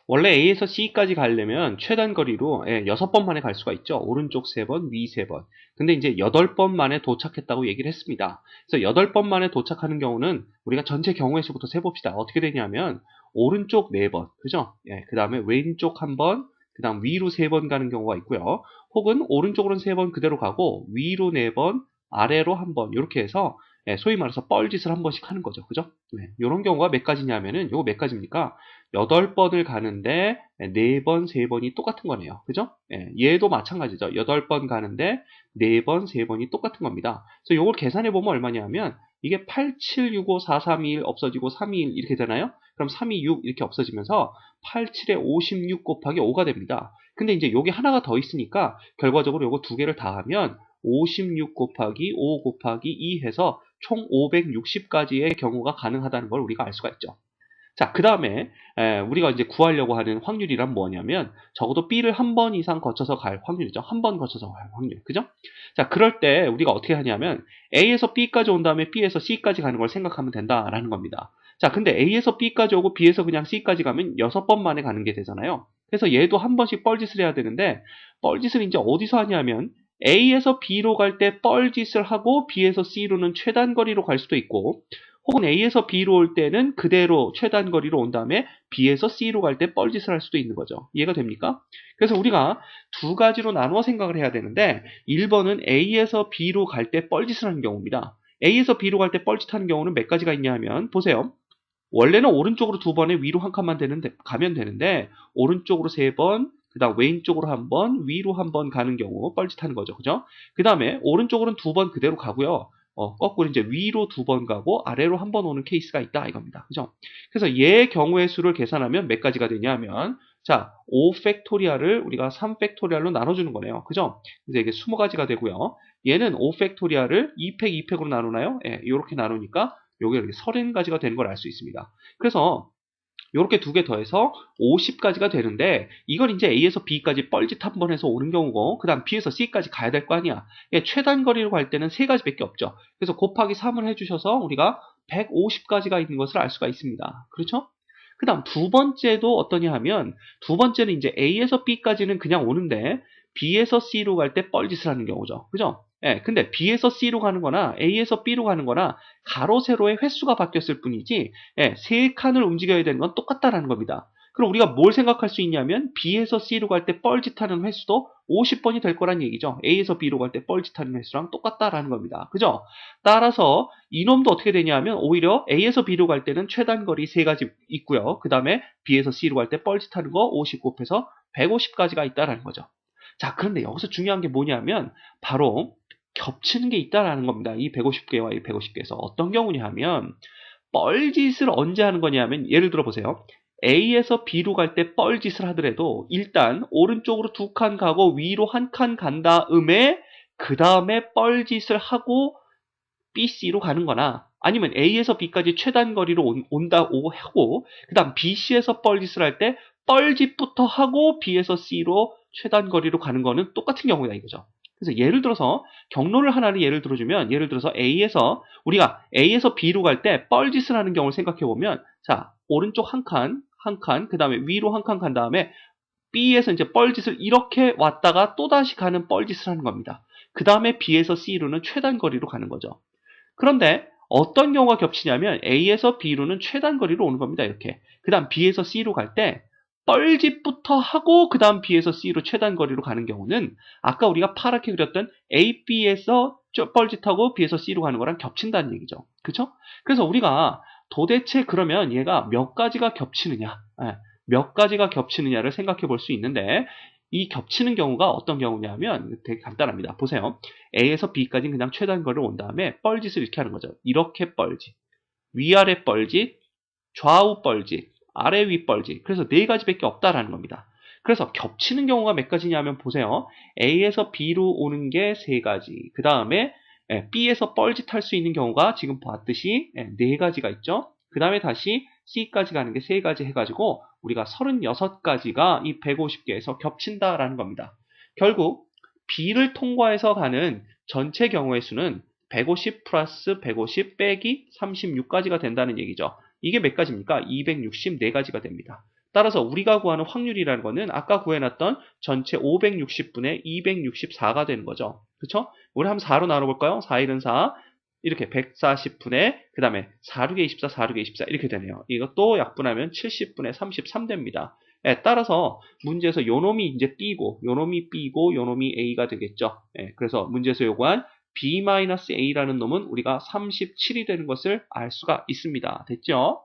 원래 A에서 C까지 가려면 최단 거리로 6번 만에 갈 수가 있죠. 오른쪽 3번, 위 3번. 근데 이제 8번 만에 도착했다고 얘기를 했습니다. 그래서 8번 만에 도착하는 경우는 우리가 전체 경우의 수부터 세봅시다. 어떻게 되냐면 오른쪽 4번, 그죠? 그 다음에 왼쪽 1번, 그 다음 위로 3번 가는 경우가 있고요. 혹은 오른쪽으로는 3번 그대로 가고 위로 4번, 아래로 1번 이렇게 해서 소위 말해서 뻘짓을 한 번씩 하는 거죠. 그죠? 이런 경우가 몇 가지냐면은 요거 몇 가지입니까? 8번을 가는데 4번, 3번이 똑같은 거네요. 그죠? 얘도 마찬가지죠. 8번 가는데 4번, 3번이 똑같은 겁니다. 그래서 이걸 계산해 보면 얼마냐면 이게 8, 7, 6, 5, 4, 3, 2, 1 없어지고 3, 2, 1 이렇게 되나요? 그럼 3, 2, 6 이렇게 없어지면서 8, 7에 56 곱하기 5가 됩니다. 근데 이제 여기 하나가 더 있으니까 결과적으로 요거 두 개를 다 하면 56 곱하기 5 곱하기 2 해서 총 560까지의 경우가 가능하다는 걸 우리가 알 수가 있죠. 자, 그 다음에 우리가 이제 구하려고 하는 확률이란 뭐냐면 적어도 B를 한 번 이상 거쳐서 갈 확률이죠. 한 번 거쳐서 갈 확률. 그죠? 자, 그럴 때 우리가 어떻게 하냐면 A에서 B까지 온 다음에 B에서 C까지 가는 걸 생각하면 된다라는 겁니다. 자, 근데 A에서 B까지 오고 B에서 그냥 C까지 가면 6번 만에 가는 게 되잖아요. 그래서 얘도 한 번씩 뻘짓을 해야 되는데 뻘짓을 이제 어디서 하냐면 A에서 B로 갈 때 뻘짓을 하고 B에서 C로는 최단 거리로 갈 수도 있고 혹은 A에서 B로 올 때는 그대로 최단 거리로 온 다음에 B에서 C로 갈 때 뻘짓을 할 수도 있는 거죠. 이해가 됩니까? 그래서 우리가 두 가지로 나누어 생각을 해야 되는데 1번은 A에서 B로 갈 때 뻘짓을 하는 경우입니다. A에서 B로 갈 때 뻘짓하는 경우는 몇 가지가 있냐 하면 보세요. 원래는 오른쪽으로 2번에 위로 한 칸만 가면 되는데 오른쪽으로 3번, 그 다음 왼쪽으로 1번, 위로 1번 가는 경우 뻘짓하는 거죠. 그죠? 그 다음에 오른쪽으로는 2번 그대로 가고요. 거꾸로 이제 위로 2번 가고 아래로 1번 오는 케이스가 있다 이겁니다. 그죠? 그래서 얘 경우의 수를 계산하면 몇 가지가 되냐면 자, 5 팩토리얼을 우리가 3 팩토리얼로 나눠주는 거네요. 그죠? 그래서 이게 20가지가 되고요. 얘는 5 팩토리얼을 2팩, 2팩으로 나누나요? 이렇게 나누니까 요게 이렇게 30가지가 되는 걸 알 수 있습니다. 그래서 요렇게 두 개 더해서 50가지가 되는데 이건 이제 A에서 B까지 뻘짓 한 번 해서 오는 경우고 그 다음 B에서 C까지 가야 될 거 아니야. 최단 거리로 갈 때는 세 가지밖에 없죠. 그래서 곱하기 3을 해주셔서 우리가 150가지가 있는 것을 알 수가 있습니다. 그렇죠? 그 다음 두 번째도 어떠냐 하면 두 번째는 이제 A에서 B까지는 그냥 오는데 B에서 C로 갈 때 뻘짓을 하는 경우죠. 그죠? 근데 B에서 C로 가는 거나 A에서 B로 가는 거나 가로, 세로의 횟수가 바뀌었을 뿐이지 세 칸을 움직여야 되는 건 똑같다라는 겁니다. 그럼 우리가 뭘 생각할 수 있냐면 B에서 C로 갈 때 뻘짓하는 횟수도 50번이 될 거란 얘기죠. A에서 B로 갈 때 뻘짓하는 횟수랑 똑같다라는 겁니다. 그죠? 따라서 이놈도 어떻게 되냐면 오히려 A에서 B로 갈 때는 최단거리 3가지 있고요. 그 다음에 B에서 C로 갈 때 뻘짓하는 거 50 곱해서 150가지가 있다라는 거죠. 자, 그런데 여기서 중요한 게 뭐냐면 바로 겹치는 게 있다라는 겁니다. 이 150개와 이 150개에서 어떤 경우냐 하면 뻘짓을 언제 하는 거냐면 예를 들어 보세요. A에서 B로 갈 때 뻘짓을 하더라도 일단 오른쪽으로 2칸 가고 위로 1칸 간 다음에 그 다음에 뻘짓을 하고 B, C로 가는 거나 아니면 A에서 B까지 최단 거리로 온다고 하고 그 다음 B, C에서 뻘짓을 할 때 뻘짓부터 하고 B에서 C로 최단 거리로 가는 거는 똑같은 경우다 이거죠. 그래서 예를 들어서 경로를 하나를 예를 들어주면 예를 들어서 우리가 A에서 B로 갈 때 뻘짓을 하는 경우를 생각해 보면 자 오른쪽 한 칸, 그 다음에 위로 1칸 간 다음에 B에서 이제 뻘짓을 이렇게 왔다가 또다시 가는 뻘짓을 하는 겁니다. 그 다음에 B에서 C로는 최단 거리로 가는 거죠. 그런데 어떤 경우가 겹치냐면 A에서 B로는 최단 거리로 오는 겁니다. 이렇게. 그 다음 B에서 C로 갈 때 뻘짓부터 하고 그 다음 B에서 C로 최단 거리로 가는 경우는 아까 우리가 파랗게 그렸던 A, B에서 뻘짓하고 B에서 C로 가는 거랑 겹친다는 얘기죠. 그렇죠? 그래서 우리가 도대체 그러면 얘가 몇 가지가 겹치느냐 몇 가지가 겹치느냐를 생각해 볼 수 있는데 이 겹치는 경우가 어떤 경우냐면 되게 간단합니다. 보세요. A에서 B까지는 그냥 최단거리를 온 다음에 뻘짓을 이렇게 하는 거죠. 이렇게 뻘짓, 위아래 뻘짓, 좌우 뻘짓, 아래 위 뻘짓. 그래서 네 가지밖에 없다라는 겁니다. 그래서 겹치는 경우가 몇 가지냐면 보세요. A에서 B로 오는 게 세 가지. 그 다음에 B에서 뻘짓할 수 있는 경우가 지금 봤듯이 네 가지가 있죠. 그 다음에 다시 C까지 가는 게 세 가지 해가지고 우리가 36가지가 이 150개에서 겹친다라는 겁니다. 결국 B를 통과해서 가는 전체 경우의 수는 150 플러스 150 빼기 36가지가 된다는 얘기죠. 이게 몇 가지입니까? 264가지가 됩니다. 따라서 우리가 구하는 확률이라는 거는 아까 구해놨던 전체 560분의 264가 되는 거죠. 그쵸? 우리 한번 4로 나눠볼까요? 4일은 4, 이렇게 140분의 그 다음에 4, 6에 24, 4, 6에 24 이렇게 되네요. 이것도 약분하면 70분의 33 됩니다. 예, 따라서 문제에서 요 놈이 이제 B고 요 놈이 B고 요 놈이 A가 되겠죠. 예, 그래서 문제에서 요구한 B-A라는 놈은 우리가 37이 되는 것을 알 수가 있습니다. 됐죠?